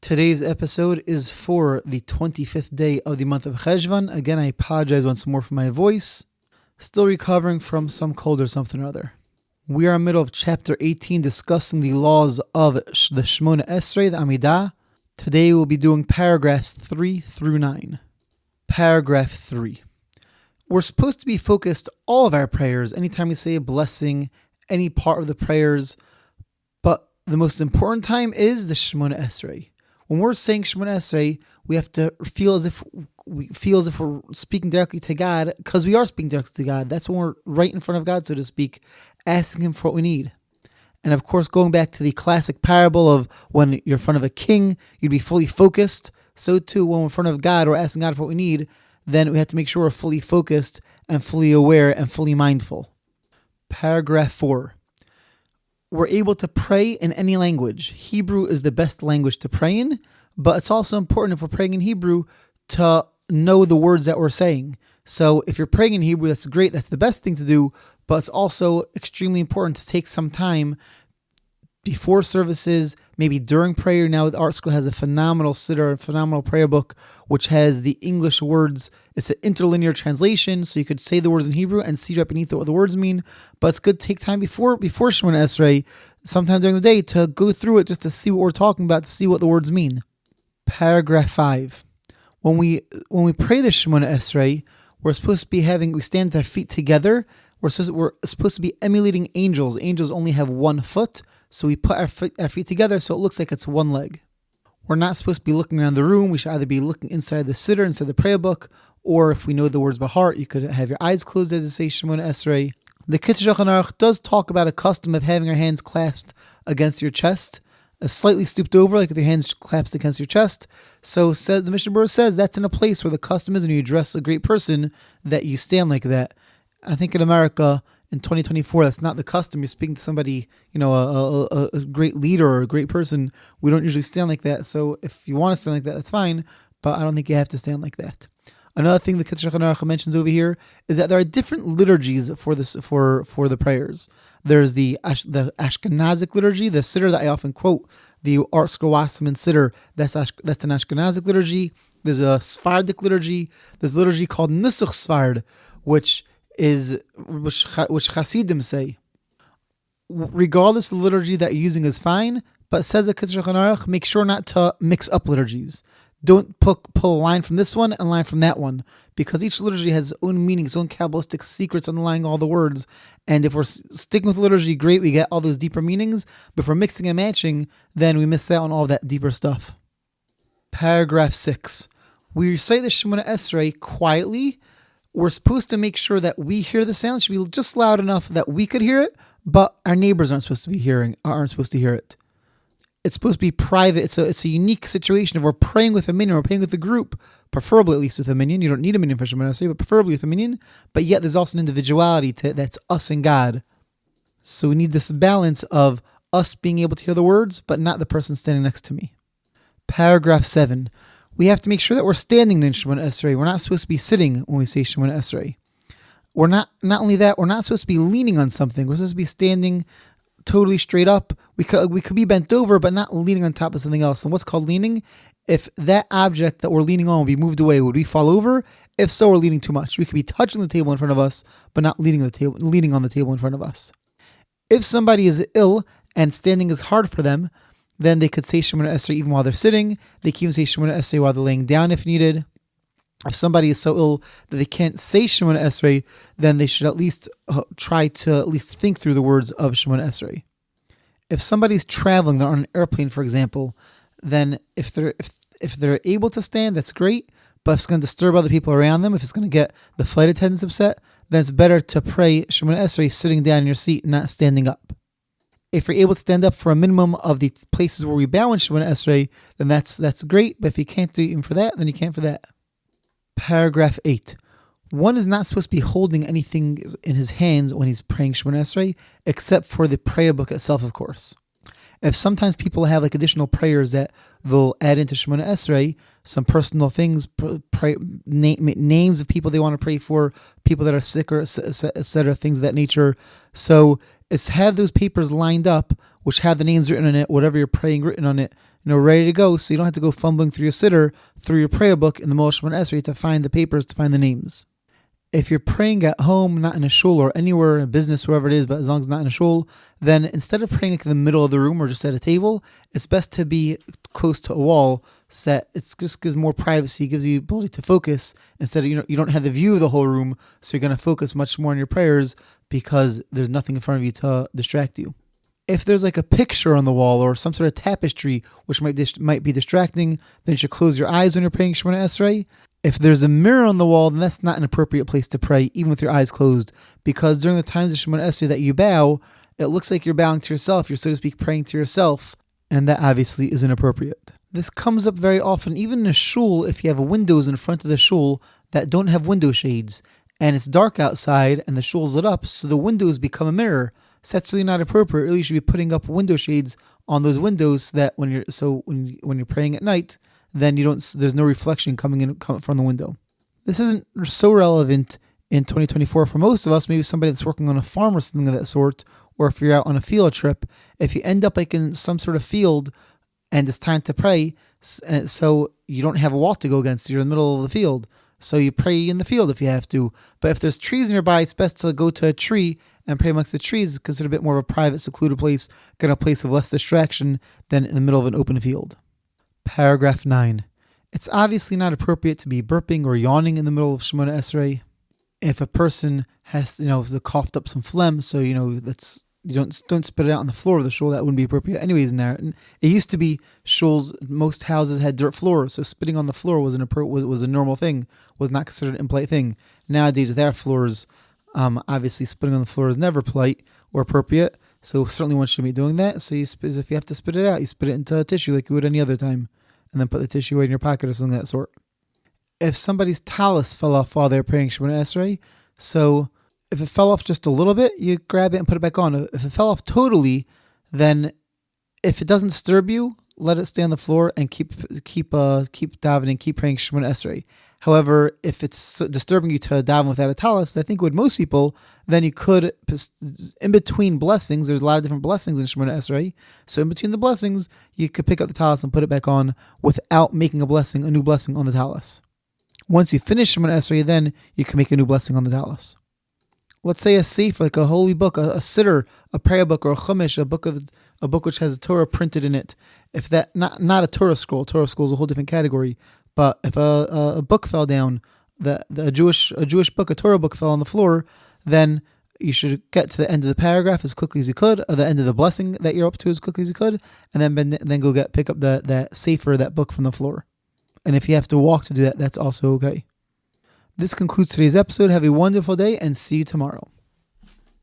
Today's episode is for the 25th day of the month of Cheshvan. Again, I apologize once more for my voice. Still recovering from some cold or something or other. We are in the middle of chapter 18 discussing the laws of the Shemoneh Esrei, the Amidah. Today we'll be doing paragraphs 3 through 9. Paragraph 3. We're supposed to be focused all of our prayers anytime we say a blessing, any part of the prayers, but the most important time is the Shemoneh Esrei. When we're saying Shemoneh Esrei, we have to feel as if we're speaking directly to God, because we are speaking directly to God. That's when we're right in front of God, so to speak, asking Him for what we need. And of course, going back to the classic parable of when you're in front of a king, you'd be fully focused. So too, when we're in front of God, we're asking God for what we need, then we have to make sure we're fully focused and fully aware and fully mindful. Paragraph 4. We're able to pray in any language. Hebrew is the best language to pray in, but it's also important if we're praying in Hebrew to know the words that we're saying. So if you're praying in Hebrew, that's great. That's the best thing to do, but it's also extremely important to take some time before services, maybe during prayer. Now, the Art School has a phenomenal siddur, a phenomenal prayer book, which has the English words. It's an interlinear translation, so you could say the words in Hebrew and see right beneath it what the words mean. But it's good to take time before Shemoneh Esrei, sometime during the day, to go through it just to see what we're talking about, to see what the words mean. Paragraph 5. When we pray the Shemoneh Esrei, we're supposed to be we stand with our feet together. We're supposed to be emulating angels. Angels only have one foot, so we put our feet together so it looks like it's one leg. We're not supposed to be looking around the room. We should either be looking inside the siddur, inside the prayer book, or if we know the words by heart, you could have your eyes closed as you say Shemoneh Esrei. The Cheshvan does talk about a custom of having your hands clasped against your chest, slightly stooped over, like with your hands clasped against your chest. So the Mishnah Berurah says that's in a place where the custom is when you address a great person that you stand like that. I think in America in 2024, that's not the custom. You're speaking to somebody, a great leader or a great person. We don't usually stand like that. So if you want to stand like that, that's fine. But I don't think you have to stand like that. Another thing the Cheshvan mentions over here is that there are different liturgies for the prayers. There's the Ashkenazic liturgy, the siddur that I often quote, the Art Scroll Wasserman siddur. That's an Ashkenazic liturgy. There's a Sephardic liturgy. There's a liturgy called Nusach Sfard, which Hasidim say. Regardless of the liturgy that you're using is fine, but says the Cheshvan, make sure not to mix up liturgies. Don't pull a line from this one and a line from that one, because each liturgy has its own meaning, its own Kabbalistic secrets underlying all the words. And if we're sticking with liturgy, great, we get all those deeper meanings. But if we're mixing and matching, then we miss out on all that deeper stuff. Paragraph 6. We recite the Shemoneh Esrei quietly. We're supposed to make sure that we hear the sound. It should be just loud enough that we could hear it, but our neighbors aren't supposed to hear it. It's supposed to be private. It's a unique situation. If we're praying with a minyan, we're praying with a group, preferably at least with a minyan. You don't need a minyan for Shemoneh Esrei, but preferably with a minyan. But yet there's also an individuality that's us and God. So we need this balance of us being able to hear the words, but not the person standing next to me. Paragraph 7. We have to make sure that we're standing in Shemoneh Esrei. We're not supposed to be sitting when we say Shemoneh Esrei. We're not only that, we're not supposed to be leaning on something. We're supposed to be standing totally straight up. We could be bent over, but not leaning on top of something else. And what's called leaning? If that object that we're leaning on would be moved away, would we fall over? If so, we're leaning too much. We could be touching the table in front of us, but not leaning on the table in front of us. If somebody is ill and standing is hard for them, then they could say Shemoneh Esrei even while they're sitting. They can even say Shemoneh Esrei while they're laying down if needed. If somebody is so ill that they can't say Shemoneh Esrei, then they should at least try to at least think through the words of Shemoneh Esrei. If somebody's traveling, they're on an airplane, for example, then if they're able to stand, that's great. But if it's going to disturb other people around them, if it's going to get the flight attendants upset, then it's better to pray Shemoneh Esrei sitting down in your seat, not standing up. If you're able to stand up for a minimum of the places where we bow in Shemoneh Esrei, then that's great. But if you can't do even for that, then you can't for that. Paragraph 8. One is not supposed to be holding anything in his hands when he's praying Shemoneh Esrei, except for the prayer book itself, of course. If sometimes people have additional prayers that they'll add into Shemoneh Esrei, some personal things, names of people they want to pray for, people that are sick, or etc., things of that nature. So it's have those papers lined up, which have the names written on it, whatever you're praying written on it, ready to go, so you don't have to go fumbling through your siddur, through your prayer book in the middle of Shemoneh Esrei to find the papers, to find the names. If you're praying at home, not in a shul or anywhere, in a business, wherever it is, but as long as it's not in a shul, then instead of praying like in the middle of the room or just at a table, it's best to be close to a wall, so that it just gives more privacy, gives you the ability to focus. Instead of, you don't have the view of the whole room, so you're going to focus much more on your prayers because there's nothing in front of you to distract you. If there's like a picture on the wall or some sort of tapestry which might be distracting, then you should close your eyes when you're praying Shemoneh Esrei. If there's a mirror on the wall, then that's not an appropriate place to pray, even with your eyes closed, because during the times of Shemoneh Esrei that you bow, it looks like you're bowing to yourself. You're, so to speak, praying to yourself, and that obviously is inappropriate. This comes up very often, even in a shul, if you have windows in front of the shul that don't have window shades, and it's dark outside and the shul's lit up, so the windows become a mirror. So that's really not appropriate. Really, you should be putting up window shades on those windows so that when you're praying at night, then there's no reflection coming from the window. This isn't so relevant in 2024 for most of us. Maybe somebody that's working on a farm or something of that sort, or if you're out on a field trip, if you end up like in some sort of field and it's time to pray, so you don't have a wall to go against, you're in the middle of the field, so you pray in the field if you have to. But if there's trees nearby, it's best to go to a tree and pray amongst the trees. It's considered a bit more of a private, secluded place, kind of a place of less distraction than in the middle of an open field. Paragraph 9. It's obviously not appropriate to be burping or yawning in the middle of Shemoneh Esrei. If a person has, coughed up some phlegm, so that's, you don't spit it out on the floor of the shul. That wouldn't be appropriate anyways in there. And it used to be shuls, most houses had dirt floors, so spitting on the floor was a normal thing, was not considered an impolite thing. Nowadays with our floors, obviously spitting on the floor is never polite or appropriate, so certainly one shouldn't be doing that. So if you have to spit it out, you spit it into a tissue like you would any other time, and then put the tissue away in your pocket or something of that sort. If somebody's talus fell off while they're praying Shemoneh Esrei, so if it fell off just a little bit, you grab it and put it back on. If it fell off totally, then if it doesn't disturb you, let it stay on the floor and keep davening, keep praying Shemoneh Esrei. However, if it's disturbing you to daven without a talus, I think with most people, then you could, in between blessings, there's a lot of different blessings in Shemoneh Esrei, so in between the blessings, you could pick up the talus and put it back on without making a new blessing on the talus. Once you finish Shemoneh Esrei, then you can make a new blessing on the talus. Let's say a sefer, like a holy book, a siddur, a prayer book, or a chumash, a book which has a Torah printed in it. If that not a Torah scroll is a whole different category. But if a book fell down, a Jewish book, a Torah book fell on the floor, then you should get to the end of the paragraph as quickly as you could, or the end of the blessing that you're up to as quickly as you could, and then go pick up that sefer, that book from the floor. And if you have to walk to do that, that's also okay. This concludes today's episode. Have a wonderful day and see you tomorrow.